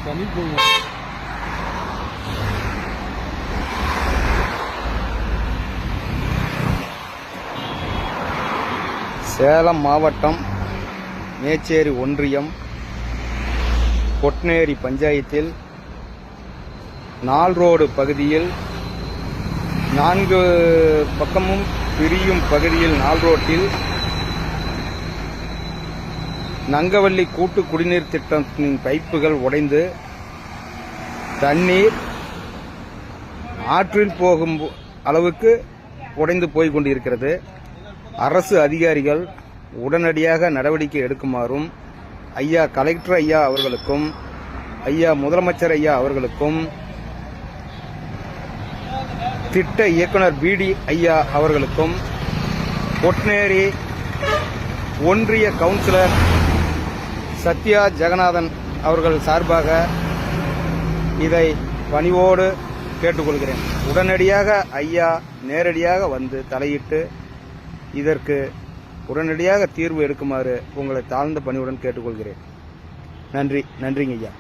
சேலம் மாவட்டம் மேச்சேரி ஒன்றியம் கொட்னேரி பஞ்சாயத்தில் நால்ரோடு பகுதியில் 4 பக்கமும் பிரியும் பகுதியில் நால்ரோட்டில் நங்கவள்ளி கூட்டு குடிநீர் திட்டத்தின் பைப்புகள் உடைந்து தண்ணீர் ஆற்றில் போகும் அளவுக்கு உடைந்து போய் கொண்டிருக்கிறது. அரசு அதிகாரிகள் உடனடியாக நடவடிக்கை எடுக்குமாறும் ஐயா கலெக்டர் ஐயா அவர்களுக்கும் ஐயா முதலமைச்சர் ஐயா அவர்களுக்கும் திட்ட இயக்குனர் பிடி ஐயா அவர்களுக்கும் கொட்னேரி ஒன்றிய கவுன்சிலர் சத்யா ஜெகநாதன் அவர்கள் சார்பாக இதை பணிவோடு கேட்டுக்கொள்கிறேன். உடனடியாக ஐயா நேரடியாக வந்து தலையிட்டு இதற்கு உடனடியாக தீர்வு எடுக்குமாறு உங்களை தாழ்ந்த பணிவுடன் கேட்டுக்கொள்கிறேன். நன்றிங்க ஐயா.